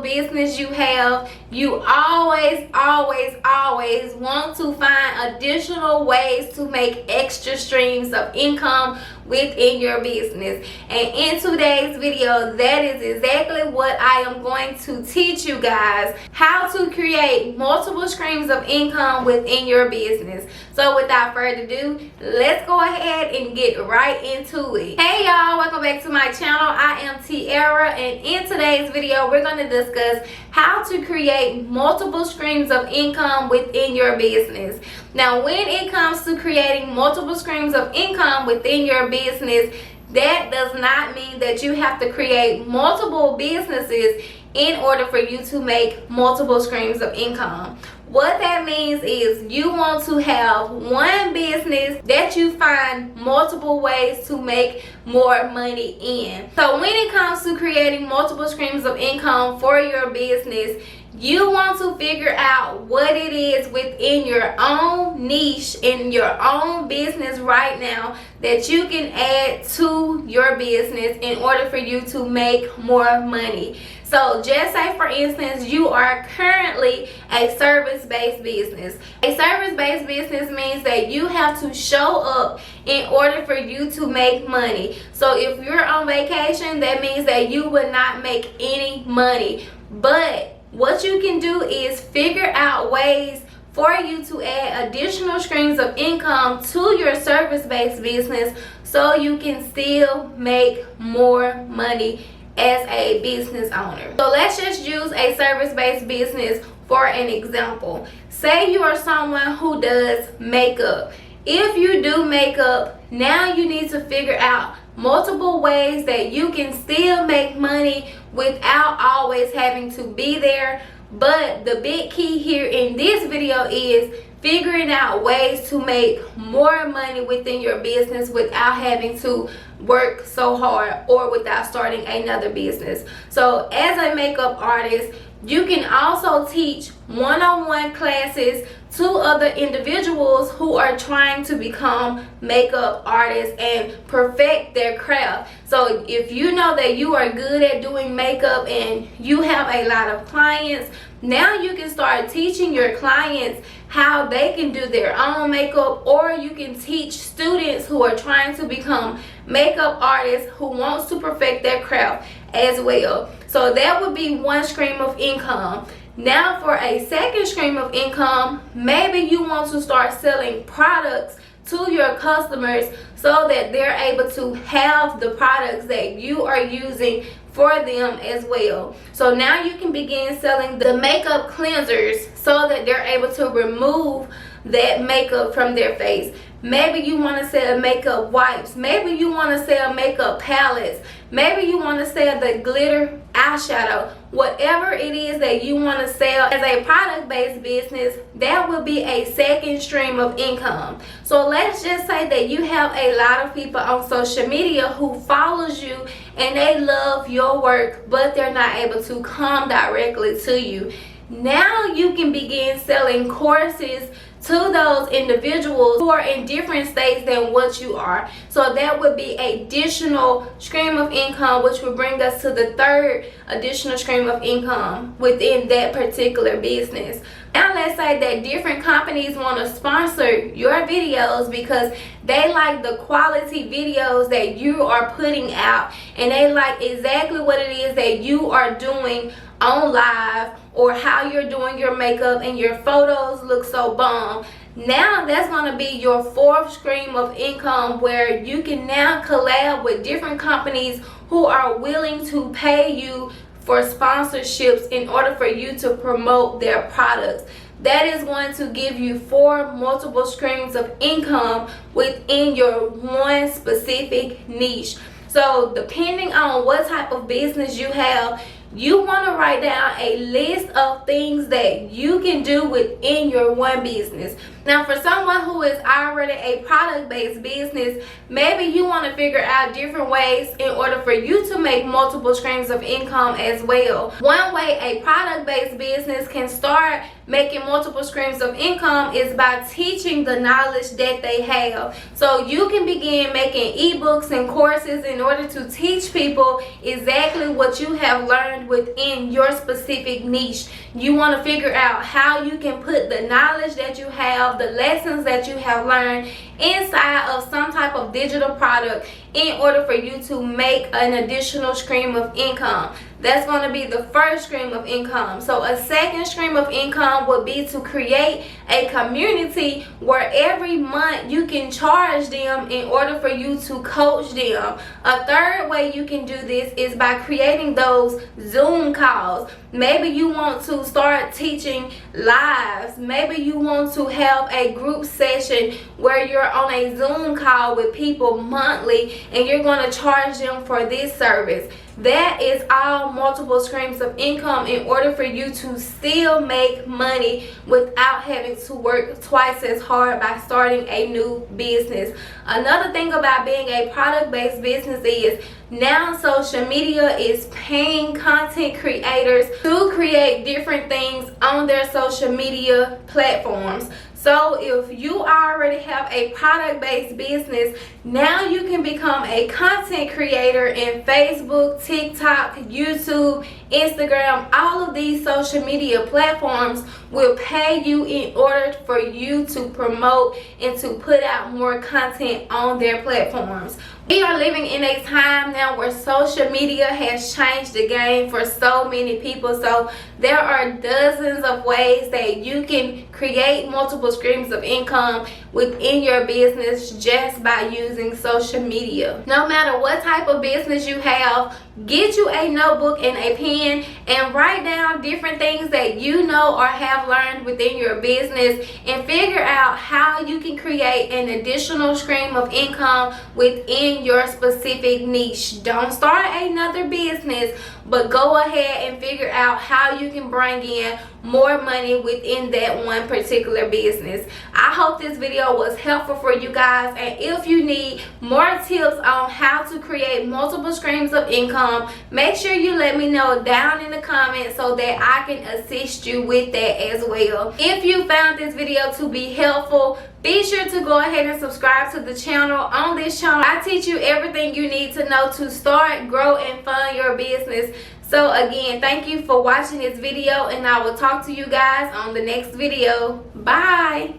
business you have, you always want to find additional ways to make extra streams of income within your business. And in today's video, that is exactly what I am going to teach you guys, how to create multiple streams of income within your business. So without further ado, let's go ahead and get right into it. Hey y'all, welcome back to my channel. I am Tiara, and in today's video we're going to discuss how to create multiple streams of income within your business. Now, when it comes to creating multiple streams of income within your business, that does not mean that you have to create multiple businesses in order for you to make multiple streams of income. What that means is you want to have one business that you find multiple ways to make more money in. So when it comes to creating multiple streams of income for your business, you want to figure out what it is within your own niche, in your own business right now, that you can add to your business in order for you to make more money. So just say, for instance, you are currently a service-based business. A service-based business means that you have to show up in order for you to make money. So if you're on vacation, that means that you would not make any money. But what you can do is figure out ways for you to add additional streams of income to your service-based business so you can still make more money as a business owner. So let's just use a service-based business for an example. Say you are someone who does makeup. If you do makeup, now you need to figure out multiple ways that you can still make money without always having to be there. But the big key here in this video is figuring out ways to make more money within your business without having to work so hard or without starting another business. So as a makeup artist, you can also teach one-on-one classes to other individuals who are trying to become makeup artists and perfect their craft. So if you know that you are good at doing makeup and you have a lot of clients, now you can start teaching your clients how they can do their own makeup, or you can teach students who are trying to become makeup artists who wants to perfect their craft as well. So that would be one stream of income. Now for a second stream of income, maybe you want to start selling products to your customers so that they're able to have the products that you are using for them as well. So now you can begin selling the makeup cleansers so that they're able to remove that makeup from their face. Maybe you want to sell makeup wipes. Maybe you want to sell makeup palettes. Maybe you want to sell the glitter eyeshadow. Whatever it is that you want to sell as a product-based business, that will be a second stream of income. So let's just say that you have a lot of people on social media who follows you and they love your work, but they're not able to come directly to you. Now you can begin selling courses to those individuals who are in different states than what you are. So that would be an additional stream of income, which would bring us to the third additional stream of income within that particular business. Now let's say that different companies want to sponsor your videos because they like the quality videos that you are putting out, and they like exactly what it is that you are doing on live, or how you're doing your makeup and your photos look so bomb. Now that's going to be your fourth stream of income, where you can now collab with different companies who are willing to pay you for sponsorships in order for you to promote their products. That is going to give you 4 multiple streams of income within your one specific niche. So depending on what type of business you have, you want to write down a list of things that you can do within your one business. Now, for someone who is already a product-based business, maybe you want to figure out different ways in order for you to make multiple streams of income as well. One way a product-based business can start making multiple streams of income is by teaching the knowledge that they have. So you can begin making ebooks and courses in order to teach people exactly what you have learned within your specific niche. You want to figure out how you can put the knowledge that you have, the lessons that you have learned inside of some type of digital product in order for you to make an additional stream of income. That's going to be the first stream of income. So a second stream of income would be to create a community where every month you can charge them in order for you to coach them. A third way you can do this is by creating those Zoom calls. Maybe you want to start teaching lives. Maybe you want to have a group session where you're on a Zoom call with people monthly and you're going to charge them for this service. That is all multiple streams of income in order for you to still make money without having to work twice as hard by starting a new business. Another thing about being a product-based business is now social media is paying content creators to create different things on their social media platforms. So if you already have a product-based business, now you can become a content creator in Facebook, TikTok, YouTube, Instagram. All of these social media platforms will pay you in order for you to promote and to put out more content on their platforms. We are living in a time now where social media has changed the game for so many people. So there are dozens of ways that you can create multiple streams of income within your business just by using social media. No matter what type of business you have, get you a notebook and a pen and write down different things that you know or have learned within your business and figure out how you can create an additional stream of income within your specific niche. Don't start another business, but go ahead and figure out how you can bring in more money within that one particular business. I hope this video was helpful for you guys, and if you need more tips on how to create multiple streams of income, make sure you let me know down in the comments so that I can assist you with that as well. If you found this video to be helpful, be sure to go ahead and subscribe to the channel. On this channel, I teach you everything you need to know to start, grow, and fund your business. So again, thank you for watching this video, and I will talk to you guys on the next video. Bye.